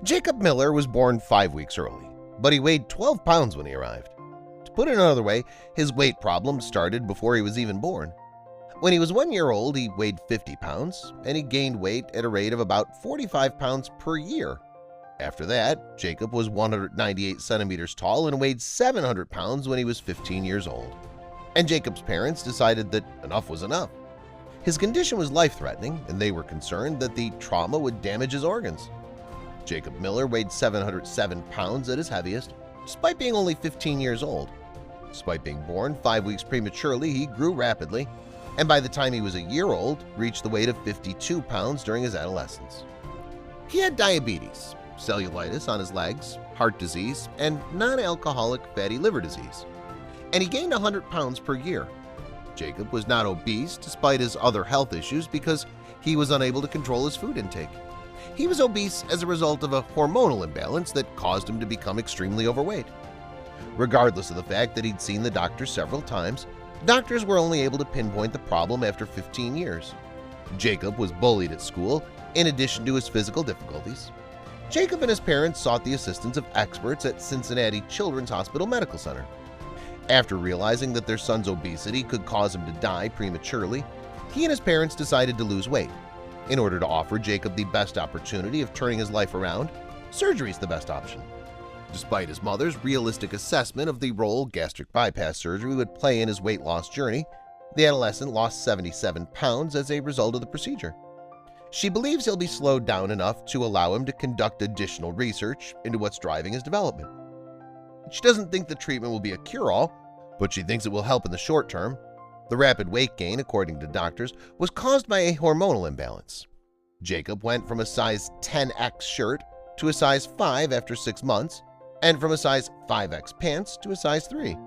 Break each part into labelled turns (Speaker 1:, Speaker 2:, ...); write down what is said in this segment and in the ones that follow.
Speaker 1: Jacob Miller was born 5 weeks early, but he weighed 12 pounds when he arrived. To put it another way, his weight problem started before he was even born. When he was 1 year old, he weighed 50 pounds, and he gained weight at a rate of about 45 pounds per year. After that, Jacob was 198 centimeters tall and weighed 700 pounds when he was 15 years old. And Jacob's parents decided that enough was enough. His condition was life-threatening, and they were concerned that the trauma would damage his organs. Jacob Miller weighed 707 pounds at his heaviest, despite being only 15 years old. Despite being born 5 weeks prematurely, he grew rapidly, and by the time he was a year old, reached the weight of 52 pounds during his adolescence. He had diabetes, cellulitis on his legs, heart disease, and non-alcoholic fatty liver disease, and he gained 100 pounds per year. Jacob was not obese despite his other health issues because he was unable to control his food intake. He was obese as a result of a hormonal imbalance that caused him to become extremely overweight. Regardless of the fact that he'd seen the doctor several times, doctors were only able to pinpoint the problem after 15 years. Jacob was bullied at school in addition to his physical difficulties. Jacob and his parents sought the assistance of experts at Cincinnati Children's Hospital Medical Center. After realizing that their son's obesity could cause him to die prematurely, he and his parents decided to lose weight. In order to offer Jacob the best opportunity of turning his life around, surgery is the best option. Despite his mother's realistic assessment of the role gastric bypass surgery would play in his weight loss journey, the adolescent lost 77 pounds as a result of the procedure. She believes he'll be slowed down enough to allow him to conduct additional research into what's driving his development. She doesn't think the treatment will be a cure-all, but she thinks it will help in the short term. The rapid weight gain, according to doctors, was caused by a hormonal imbalance. Jacob went from a size 10X shirt to a size 5 after 6 months, and from a size 5X pants to a size 3.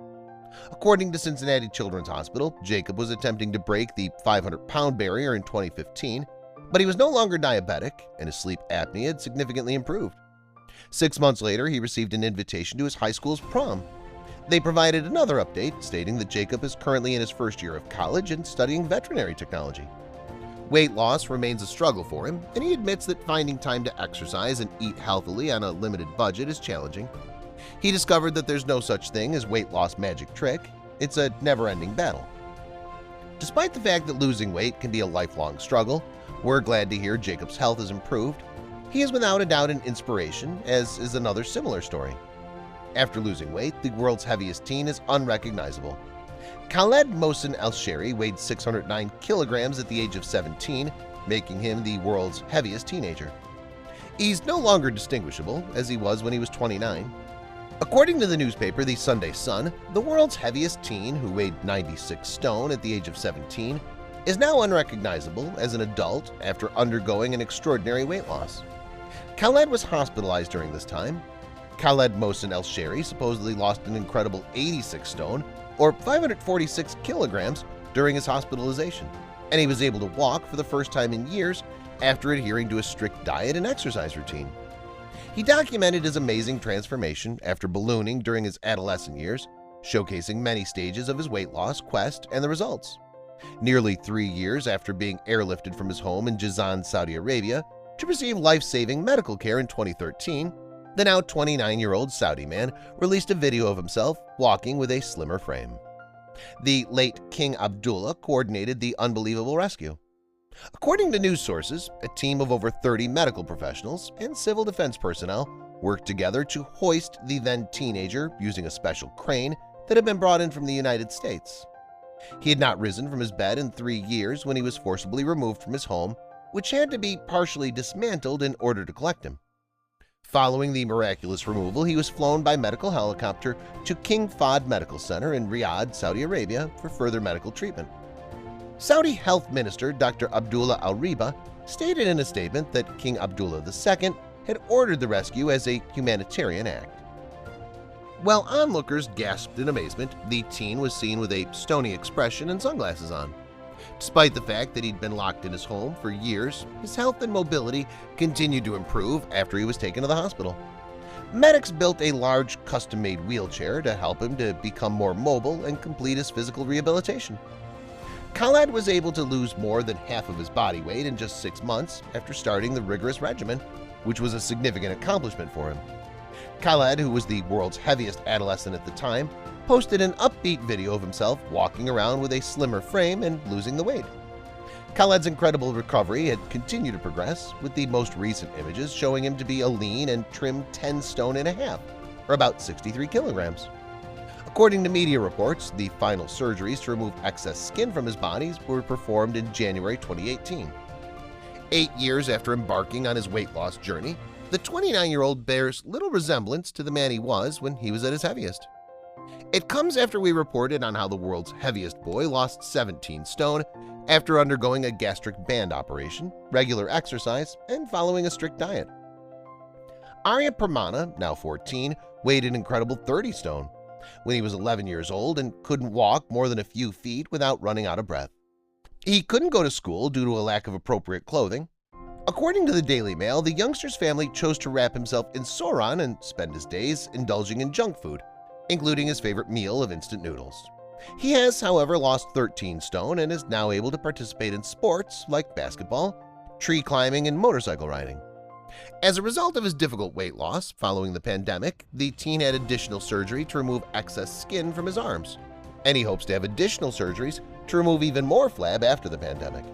Speaker 1: According to Cincinnati Children's Hospital, Jacob was attempting to break the 500-pound barrier in 2015, but he was no longer diabetic, and his sleep apnea had significantly improved. 6 months later, he received an invitation to his high school's prom. They provided another update stating that Jacob is currently in his first year of college and studying veterinary technology. Weight loss remains a struggle for him, and he admits that finding time to exercise and eat healthily on a limited budget is challenging. He discovered that there's no such thing as weight loss magic trick. It's a never-ending battle. Despite the fact that losing weight can be a lifelong struggle, we're glad to hear Jacob's health has improved. He is without a doubt an inspiration, as is another similar story. After losing weight, the world's heaviest teen is unrecognizable. Khaled Mohsen El-Sheri weighed 609 kilograms at the age of 17, making him the world's heaviest teenager. He's no longer distinguishable, as he was when he was 29. According to the newspaper The Sunday Sun, the world's heaviest teen, who weighed 96 stone at the age of 17, is now unrecognizable as an adult after undergoing an extraordinary weight loss. Khaled was hospitalized during this time. Khaled Mohsen El-Sheri supposedly lost an incredible 86 stone, or 546 kilograms, during his hospitalization, and he was able to walk for the first time in years after adhering to a strict diet and exercise routine. He documented his amazing transformation after ballooning during his adolescent years, showcasing many stages of his weight loss quest and the results. Nearly 3 years after being airlifted from his home in Jizan, Saudi Arabia, to receive life-saving medical care in 2013, the now 29-year-old Saudi man released a video of himself walking with a slimmer frame. The late King Abdullah coordinated the unbelievable rescue. According to news sources, a team of over 30 medical professionals and civil defense personnel worked together to hoist the then-teenager using a special crane that had been brought in from the United States. He had not risen from his bed in 3 years when he was forcibly removed from his home, which had to be partially dismantled in order to collect him. Following the miraculous removal, he was flown by medical helicopter to King Fahd Medical Center in Riyadh, Saudi Arabia, for further medical treatment. Saudi Health Minister Dr. Abdullah Al-Riba stated in a statement that King Abdullah II had ordered the rescue as a humanitarian act. While onlookers gasped in amazement, the teen was seen with a stony expression and sunglasses on. Despite the fact that he'd been locked in his home for years, his health and mobility continued to improve after he was taken to the hospital. Medics built a large custom-made wheelchair to help him to become more mobile and complete his physical rehabilitation. Khaled was able to lose more than half of his body weight in just 6 months after starting the rigorous regimen, which was a significant accomplishment for him. Khaled, who was the world's heaviest adolescent at the time, posted an upbeat video of himself walking around with a slimmer frame and losing the weight. Khaled's incredible recovery had continued to progress, with the most recent images showing him to be a lean and trim 10 stone and a half, or about 63 kilograms. According to media reports, the final surgeries to remove excess skin from his body were performed in January 2018. 8 years after embarking on his weight loss journey, the 29-year-old bears little resemblance to the man he was when he was at his heaviest. It comes after we reported on how the world's heaviest boy lost 17 stone after undergoing a gastric band operation, regular exercise, and following a strict diet. Arya Pramana, now 14, weighed an incredible 30 stone when he was 11 years old and couldn't walk more than a few feet without running out of breath. He couldn't go to school due to a lack of appropriate clothing. According to the Daily Mail, the youngster's family chose to wrap himself in saran and spend his days indulging in junk food, including his favorite meal of instant noodles. He has, however, lost 13 stone and is now able to participate in sports like basketball, tree climbing, and motorcycle riding. As a result of his difficult weight loss following the pandemic, the teen had additional surgery to remove excess skin from his arms, and he hopes to have additional surgeries to remove even more flab after the pandemic.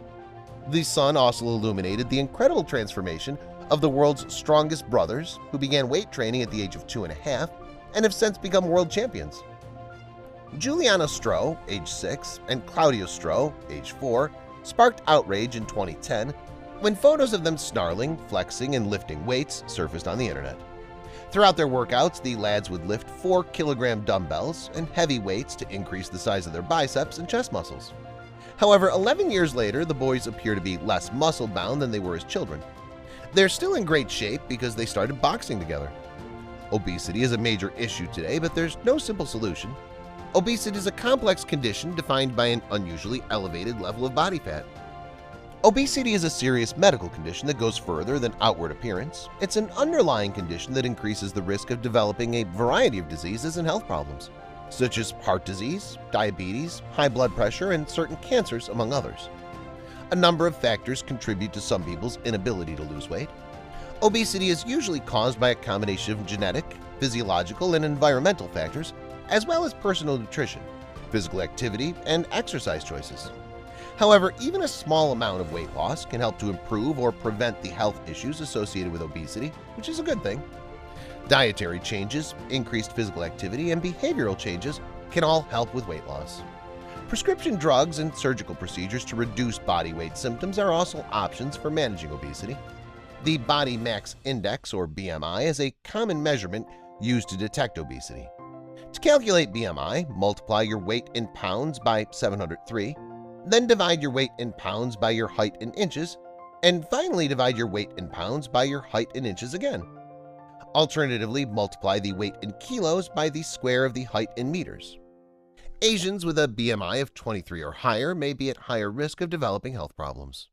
Speaker 1: The Sun also illuminated the incredible transformation of the world's strongest brothers who began weight training at the age of 2.5 and have since become world champions. Giuliano Stroh, age 6, and Claudio Stroh, age 4, sparked outrage in 2010 when photos of them snarling, flexing, and lifting weights surfaced on the internet. Throughout their workouts, the lads would lift 4-kilogram dumbbells and heavy weights to increase the size of their biceps and chest muscles. However, 11 years later, the boys appear to be less muscle-bound than they were as children. They're still in great shape because they started boxing together. Obesity is a major issue today, but there's no simple solution. Obesity is a complex condition defined by an unusually elevated level of body fat. Obesity is a serious medical condition that goes further than outward appearance. It's an underlying condition that increases the risk of developing a variety of diseases and health problems, such as heart disease, diabetes, high blood pressure, and certain cancers, among others. A number of factors contribute to some people's inability to lose weight. Obesity is usually caused by a combination of genetic, physiological, and environmental factors, as well as personal nutrition, physical activity, and exercise choices. However, even a small amount of weight loss can help to improve or prevent the health issues associated with obesity, which is a good thing. Dietary changes, increased physical activity, and behavioral changes can all help with weight loss. Prescription drugs and surgical procedures to reduce body weight symptoms are also options for managing obesity. The Body Mass Index, or BMI, is a common measurement used to detect obesity. To calculate BMI, multiply your weight in pounds by 703, then divide your weight in pounds by your height in inches, and finally divide your weight in pounds by your height in inches again. Alternatively, multiply the weight in kilos by the square of the height in meters. Asians with a BMI of 23 or higher may be at higher risk of developing health problems.